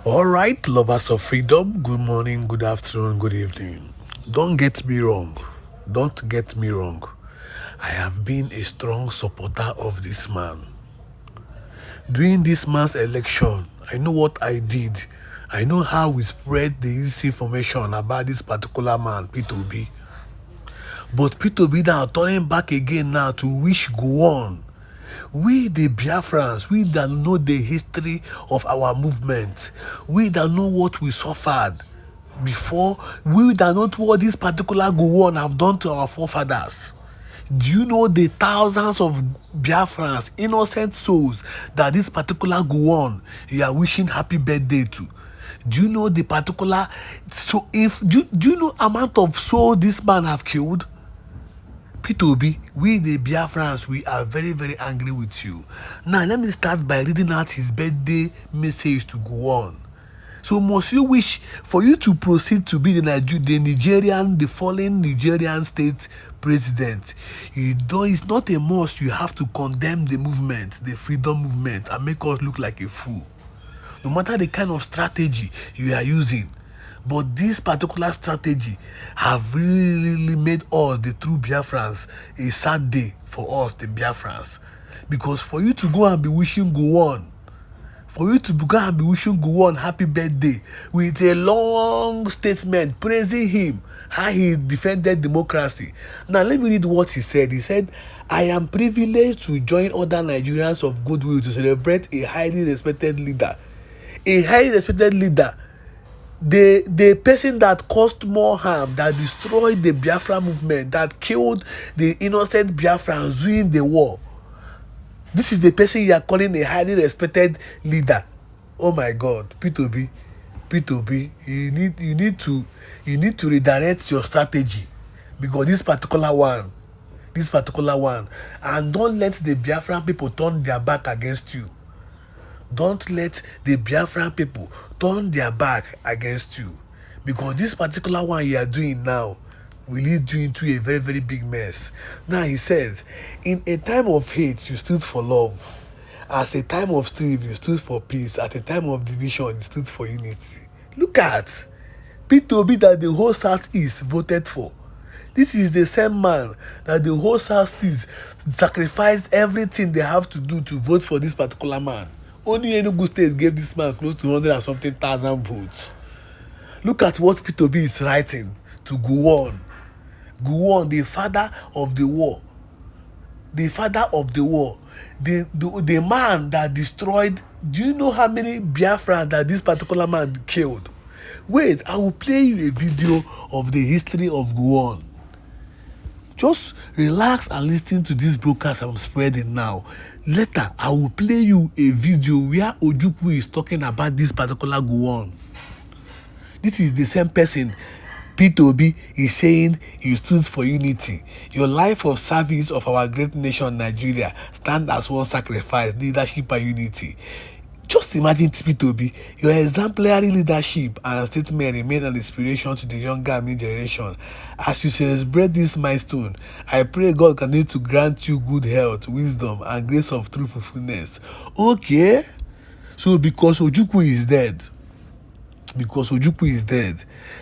All right, lovers of freedom, good morning, good afternoon, good evening. Don't get me wrong. Don't get me wrong. I have been a strong supporter of this man. During this man's election, I know what I did. I know how we spread the disinformation about this particular man, P2B. But P2B now turning back again now to wish Gowon. We the Biafrans, we that know the history of our movement, we that know what we suffered before, we that know what this particular Gowon have done to our forefathers. Do you know the thousands of Biafrans, innocent souls, that this particular Gowon you are wishing happy birthday to? Do you know the particular, so if do you know amount of souls this man have killed? P2B, we the Biafrans, we are very, very angry with you. Now, let me start by reading out his birthday message to Gowon. So, must you wish for you to proceed to be the fallen Nigerian state president? It's not a must. You have to condemn the movement, the freedom movement, and make us look like a fool. No matter the kind of strategy you are using, but this particular strategy have really made us, the true Biafrans, a sad day for us, the Biafrans. Because for you to go and be wishing Gowon, happy birthday with a long statement praising him, how he defended democracy. Now let me read what he said. He said, I am privileged to join other Nigerians of goodwill to celebrate a highly respected leader. The person that caused more harm, that destroyed the Biafra movement, that killed the innocent Biafrans during the war. This is the person you are calling a highly respected leader. Oh my God, P2B, you need to redirect your strategy, because this particular one, and don't let the Biafran people turn their back against you. Don't let the Biafran people turn their back against you, because this particular one you are doing now will lead you into a very, very big mess. Now he says, in a time of hate, you stood for love. As a time of strife, you stood for peace. At a time of division, you stood for unity. Look at P2B that the whole Southeast voted for. This is the same man that the whole Southeast sacrificed everything they have to do to vote for this particular man. Only Enugu State gave this man close to 100 and something thousand votes. Look at what P2B is writing to Gowon. Gowon, the father of the war. The man that destroyed. Do you know how many Biafrans that this particular man killed? Wait, I will play you a video of the history of Gowon. Just relax and listen to this broadcast I'm spreading now. Later, I will play you a video where Ojukwu is talking about this particular Gowon. This is the same person. P2B is saying you stood for unity. Your life of service of our great nation, Nigeria, stand as one sacrifice, leadership and unity. Just imagine, P2B, your exemplary leadership and statement remain an inspiration to the younger mid-generation. As you celebrate this milestone, I pray God continue to grant you good health, wisdom, and grace of truthfulness. Okay? So because Ojukwu is dead,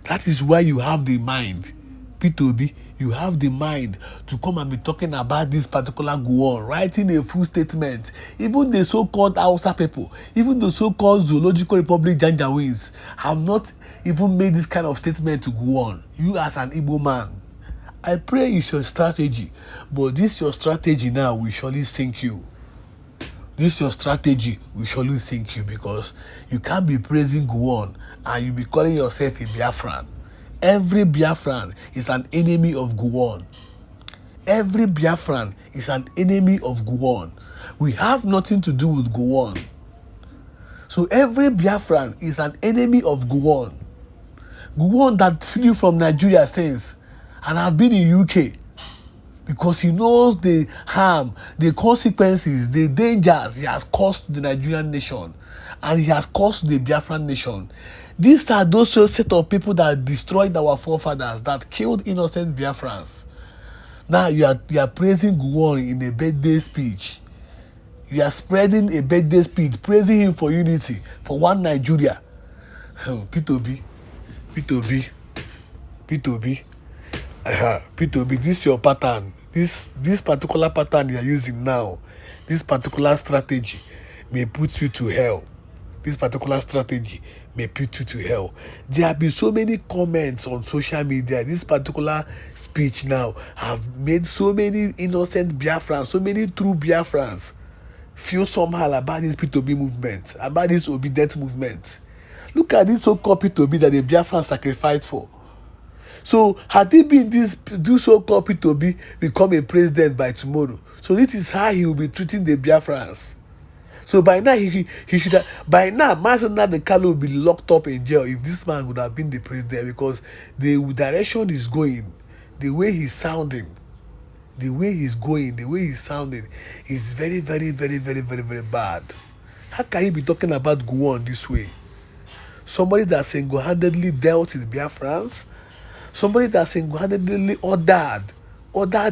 that is why you have the mind, P2B, you have the mind to come and be talking about this particular Gowon, writing a full statement. Even the so-called Hausa people, even the so-called Zoological Republic Janjaweeds have not even made this kind of statement to Gowon. You as an Igbo man, I pray it's your strategy, but this your strategy now will surely sink you. Because you can't be praising Gowon and you be calling yourself a Biafran. Every Biafran is an enemy of Gowon. We have nothing to do with Gowon. So every Biafran is an enemy of Gowon. Gowon that flew from Nigeria since and have been in UK, because he knows the harm, the consequences, the dangers he has caused the Nigerian nation, and he has caused the Biafran nation. These are those set of people that destroyed our forefathers, that killed innocent Biafrans. Now you are praising Gowon in a birthday speech. You are spreading a birthday speech, praising him for unity, for one Nigeria. P2B, P2B, P2B, P2B, this your pattern. This particular pattern you are using now, this particular strategy may put you to hell. This particular strategy may put you to hell. There have been so many comments on social media. This particular speech now have made so many innocent Biafrans, so many true Biafrans feel somehow about this P2B movement, about this obedient movement. Look at this so-called P2B that the Biafran sacrificed for. So had he been this so-called P2B become a president by tomorrow, so this is how he will be treating the Biafrans. So by now he should have, by now Masina the Kalo will be locked up in jail if this man would have been the president, because the direction he's going, the way he's sounding, the way he's going, the way he's sounding is very, very, very, very, very, very bad. How can you be talking about Gowon this way? Somebody that single-handedly dealt with Biafrans, somebody that single-handedly ordered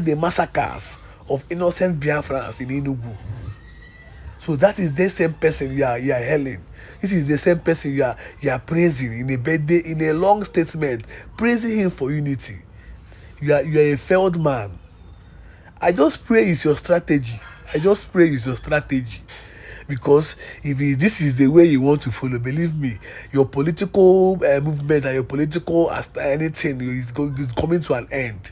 the massacres of innocent Biafrans in Enugu. So that is the same person you are hailing. This is the same person you are praising in a birthday, in a long statement, praising him for unity. You are a failed man. I just pray it's your strategy. I just pray it's your strategy. Because if this is the way you want to follow, believe me, your political movement and your political anything is coming to an end.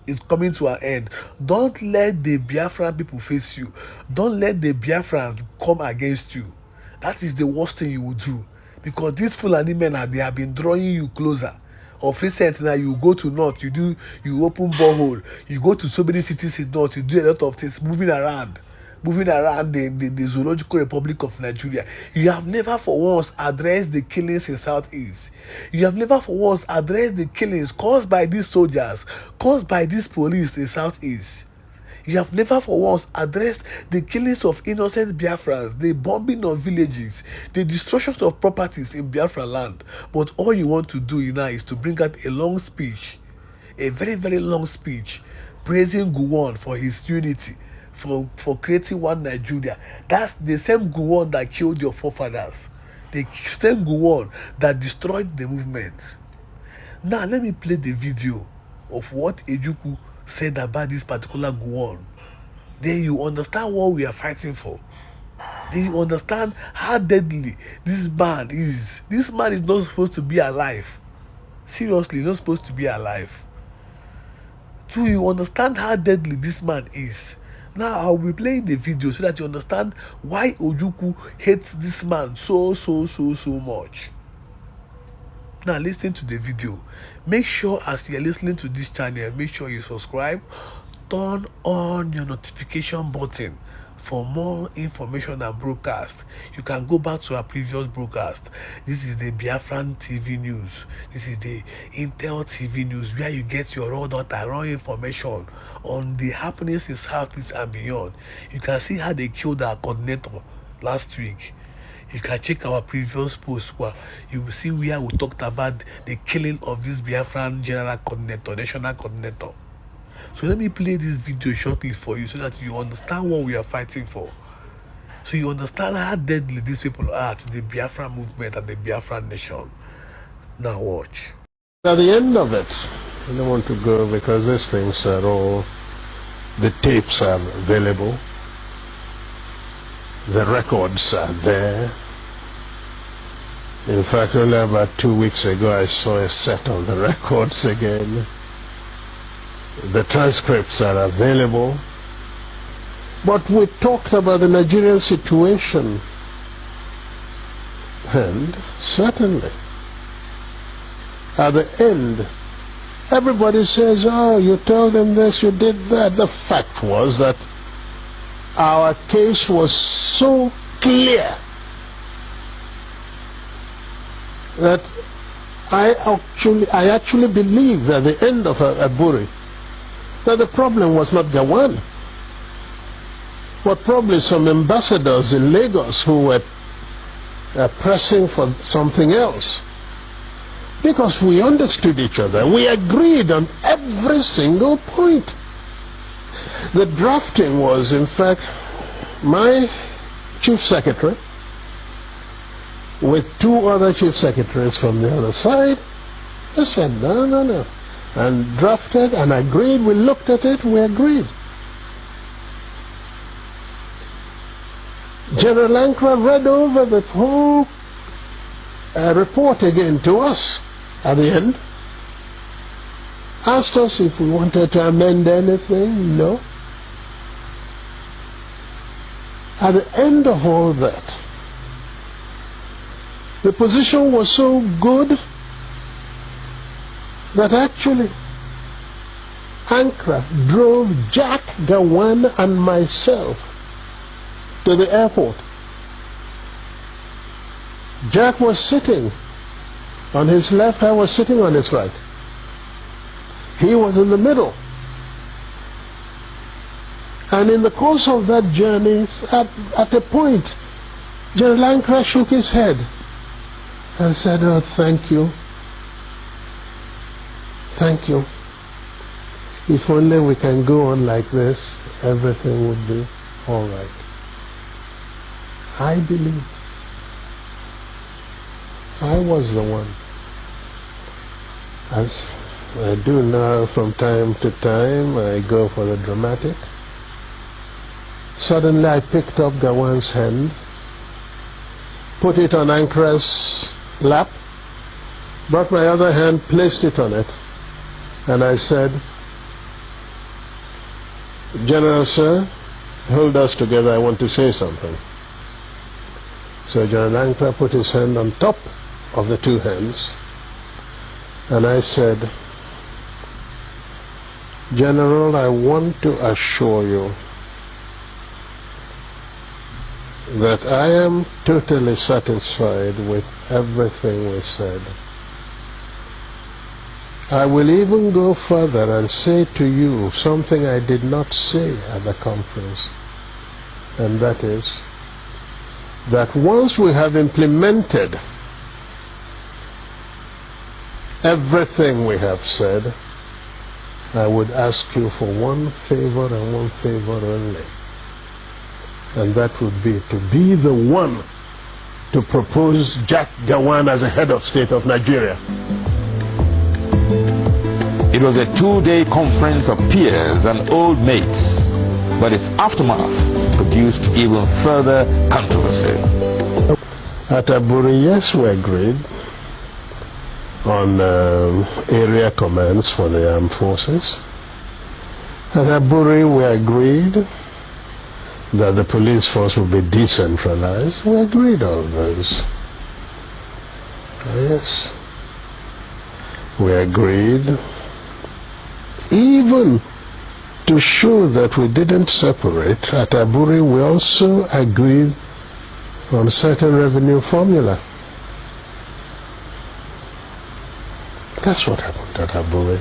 It's coming to an end. Don't let the Biafran people face you. Don't let the Biafrans come against you. That is the worst thing you will do. Because these Fulani men, they have been drawing you closer. Of recent now, you go to north, you open borehole, you go to so many cities in north, you do a lot of things, moving around the zoological republic of Nigeria. You have never for once addressed the killings in Southeast. You have never for once addressed the killings caused by these soldiers, caused by these police in Southeast. You have never for once addressed the killings of innocent Biafrans, the bombing of villages, the destruction of properties in Biafra land. But all you want to do now is to bring out a long speech, a very, very long speech, praising Gowon for his unity, for creating one Nigeria. That's the same Gowon that killed your forefathers, the same Gowon that destroyed the movement. Now let me play the video of what Ejuku said about this particular Gowon. Then you understand what we are fighting for. Then you understand how deadly this man is. This man is not supposed to be alive. Seriously, not supposed to be alive. So you understand how deadly this man is. Now I'll be playing the video so that you understand why Ojukwu hates this man so much. Now listen to the video. Make sure as you're listening to this channel, make sure you subscribe, turn on your notification button for more information and broadcast. You can go back to our previous broadcast. This is the Biafran TV news. This is the Intel TV news, where you get your raw information on the happenings in Southeast and beyond. You can see how they killed our coordinator last week. You can check our previous post where you will see where we talked about the killing of this Biafran general coordinator, national coordinator. So let me play this video shortly for you so that you understand what we are fighting for. So you understand how deadly these people are to the Biafran movement and the Biafran nation. Now watch. At the end of it, I don't want to go because these things are all, the tapes are available. The records are there. In fact, only about 2 weeks ago, I saw a set of the records again. The transcripts are available. But we talked about the Nigerian situation. And certainly, at the end, everybody says, oh, you told them this, you did that. The fact was that our case was so clear that I actually believe at the end of Aburi that the problem was not Gowon, but probably some ambassadors in Lagos who were pressing for something else. Because we understood each other. We agreed on every single point. The drafting was, in fact, my chief secretary with 2 other chief secretaries from the other side. They said, no, no, no. And drafted and agreed. We looked at it, we agreed. General Ankara read over the whole report again to us at the end. Asked us if we wanted to amend anything. No. At the end of all that, the position was so good that actually Ankara drove Jack, Gowon and myself to the airport. Jack was sitting on his left, I was sitting on his right. He was in the middle. And in the course of that journey, at a point, General Ankara shook his head and said, oh, thank you. Thank you. If only we can go on like this, everything would be all right. I believe I was the one. As I do now from time to time, I go for the dramatic. Suddenly I picked up Gowon's hand, put it on Ankara's lap, brought my other hand, placed it on it, and I said, General sir, hold us together, I want to say something. So General Ankara put his hand on top of the 2 hands, and I said, General, I want to assure you that I am totally satisfied with everything we said. I will even go further and say to you something I did not say at the conference, and that is that once we have implemented everything we have said, I would ask you for one favor and one favor only, and that would be to be the one to propose Jack Gowon as a head of state of Nigeria. It was a 2-day conference of peers and old mates, but its aftermath produced even further controversy. At Aburi, yes, we agreed on area commands for the armed forces. At Aburi, we agreed that the police force would be decentralized. We agreed on those. Yes. We agreed even to show that we didn't separate. At Aburi, we also agreed on a certain revenue formula. That's what happened at Aburi.